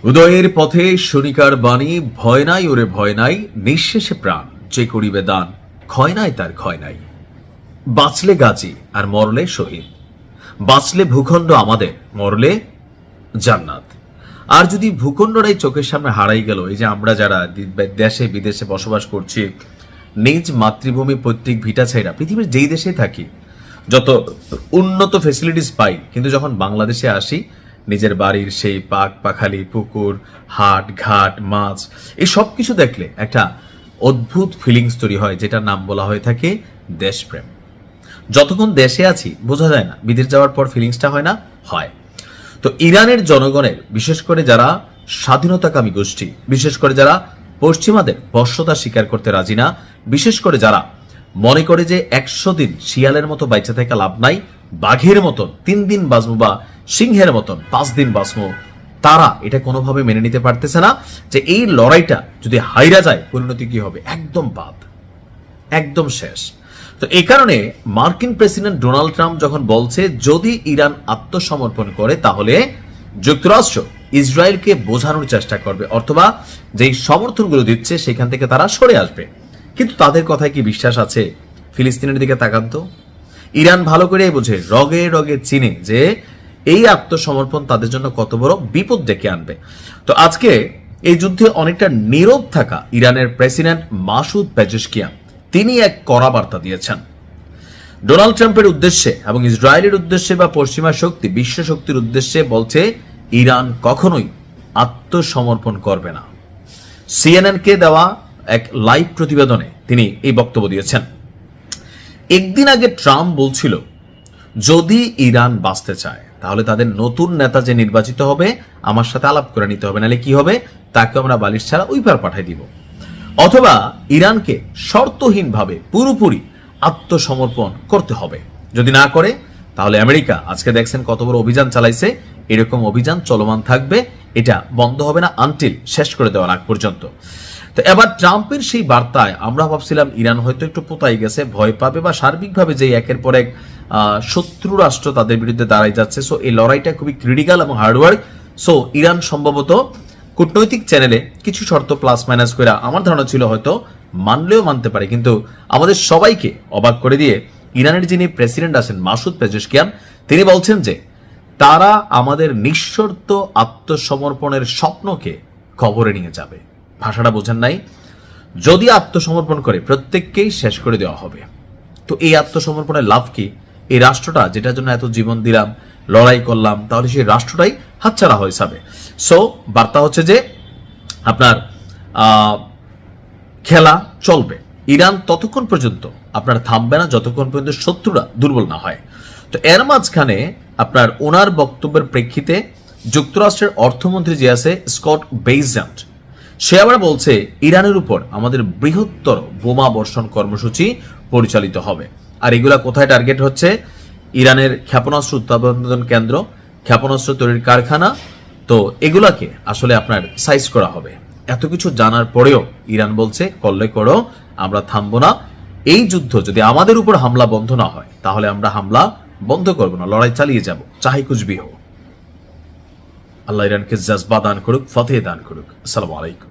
উদয়ের পথে শনিকার বাণী, ভয় নাই ওরে ভয় নাই, নিঃশেষে প্রাণ যে করিবে দান, ক্ষয় নাই তার ক্ষয় নাই। বাঁচলে গাজী আর মরলে শহীদ, বাঁচলে ভূখণ্ড আমাদের, মরলে জান্নাত। আর যদি ভূখণ্ডটাই চোখের সামনে হারাই গেল, এই যে আমরা যারা দেশে বিদেশে বসবাস করছি, নিজ মাতৃভূমি পৈতৃক ভিটা ছাইরা পৃথিবীর যেই দেশে থাকি, যত উন্নত ফেসিলিটিস পাই, কিন্তু যখন বাংলাদেশে আসি নিজের বাড়ির সেই পাক পাখালি, পুকুর, হাট ঘাট, মাছ, এই সব কিছু দেখলে একটা অদ্ভুত ফিলিংস তৈরি হয়, যেটার নাম বলা হয়ে থাকে দেশপ্রেম। যতক্ষণ দেশে আছি বোঝা যায় না, বিদেশ যাওয়ার পর ফিলিংসটা হয় না, হয়। তো ইরানের জনগণের, বিশেষ করে যারা স্বাধীনতাকামী গোষ্ঠী, বিশেষ করে যারা পশ্চিমাদের বর্ষতা স্বীকার করতে রাজি না, বিশেষ করে যারা মনে করে যে 100 দিন শিয়ালের মতো বাইচা থেকে লাভ নাই, বাঘের মতন 3 দিন বাঁচবো বা সিংহের মতন 5 দিন বাঁচবো, তারা এটা কোনোভাবে মেনে নিতে পারতেছে না যে এই লড়াইটা যদি হাইরা যায় পরিণতি কি হবে, একদম বাদ, একদম শেষ। তো এই কারণে মার্কিন প্রেসিডেন্ট ডোনাল্ড ট্রাম্প যখন বলছে যদি ইরান আত্মসমর্পণ করে তাহলে যুক্তরাষ্ট্র ইসরায়েলকে বোঝানোর চেষ্টা করবে, অথবা যেই সমর্থনগুলো দিচ্ছে সেখান থেকে তারা সরে আসবে। কিন্তু তাদের কথায় কি বিশ্বাস আছে? ফিলিস্তিনের দিকে তাকান তো, ইরান ভালো করে বোঝে, রগে রগে চিনে যে এই আত্মসমর্পণ তাদের জন্য কত বড় বিপদ ডেকে আনবে। তো আজকে এই যুদ্ধে অনেকটা নীরব থাকা ইরানের প্রেসিডেন্ট মাসুদ পেজেশকিয়ান, তিনি এক কড়া বার্তা দিয়েছেন ডোনাল্ড ট্রাম্পের উদ্দেশ্যে এবং ইসরায়েলের উদ্দেশ্যে বা পশ্চিমা শক্তি, বিশ্ব শক্তির উদ্দেশ্যে। বলছে ইরান কখনোই আত্মসমর্পণ করবে না। সিএনএনকে দেওয়া এক লাইভ প্রতিবেদনে তিনি এই বক্তব্য দিয়েছেন। একদিন আগে ট্রাম্প বলছিল যদি ইরান বাঁচতে চায় তাহলে তাদের নতুন নেতা যে নির্বাচিত হবে আমার সাথে আলাপ করে নিতে হবে, নাহলে কি হবে, তাকে আমরা বালিশ ছাড়া ওই পার পাঠাই দিব, অথবা ইরানকে শর্তহীনভাবে পুরোপুরি আত্মসমর্পণ করতে হবে। যদি না করে তাহলে আমেরিকা, আজকে দেখছেন কত বড় অভিযান চালাইছে, এরকম অভিযান চলমান থাকবে, এটা বন্ধ হবে না আনটিল শেষ করে দেওয়ার আগ পর্যন্ত। তো এবার ট্রাম্পের সেই বার্তায় আমরা ভাবছিলাম ইরান হয়তো একটু পোতাই গেছে, ভয় পাবে, বা সার্বিকভাবে যে একের পর এক শত্রু রাষ্ট্র তাদের বিরুদ্ধে দাঁড়াই যাচ্ছে, সো এই লড়াইটা খুবই ক্রিটিক্যাল এবং হার্ডওয়ার্ক। সো ইরান সম্ভবত কূটনৈতিক চ্যানেলে কিছু শর্ত প্লাস মাইনাস করে, আমার ধারণা ছিল হয়তো মানলেও মানতে পারে, কিন্তু আমাদের সবাইকে অবাক করে দিয়ে ইরানের যিনি প্রেসিডেন্ট আছেন মাসুদ পেজেশকিয়ান, তিনি বলছেন যে তারা আমাদের নিঃশর্ত আত্মসমর্পণের স্বপ্নকে কবরে নিয়ে যাবে। ভাষাটা বোঝেন নাই? যদি আত্মসমর্পণ করে প্রত্যেককেই শেষ করে দেওয়া হবে। তো এই আত্মসমর্পণের লাভ কি? এই রাষ্ট্রটা যেটার জন্য এত জীবন দিলাম, লড়াই করলাম, তাহলে সেই রাষ্ট্রটাই হাতছাড়া হয়ে যাবে। সো বার্তা হচ্ছে যে আপনার খেলা চলবে, ইরান ততক্ষণ পর্যন্ত আপনার থামবে না যতক্ষণ পর্যন্ত শত্রুরা দুর্বল না হয়। তো এর মাঝখানে আপনার ওনার বক্তব্যের প্রেক্ষিতে যুক্তরাষ্ট্রের অর্থমন্ত্রী যে আছে স্কট বেইজেন্ট, সে আবার বলছে ইরানের উপর আমাদের বৃহত্তর বোমা বর্ষণ কর্মসূচি পরিচালিত হবে। আর এগুলা কোথায় টার্গেট হচ্ছে? ইরানের ক্ষেপণাস্ত্র উৎপাদন কেন্দ্র, ক্ষেপণাস্ত্র তৈরির কারখানা। তো এগুলাকে আসলে আপনার সাইজ করা হবে। এত কিছু জানার পরেও ইরান বলছে করলে করো, আমরা থামবো না। এই যুদ্ধ যদি আমাদের উপর হামলা বন্ধ না হয় তাহলে আমরা হামলা বন্ধ করবো না, লড়াই চালিয়ে যাব, চাহে কুছ ভি হো। আল্লাহ ইরানকে জজবা দান করুক, ফতেহ দান করুক। আসসালামু আলাইকুম।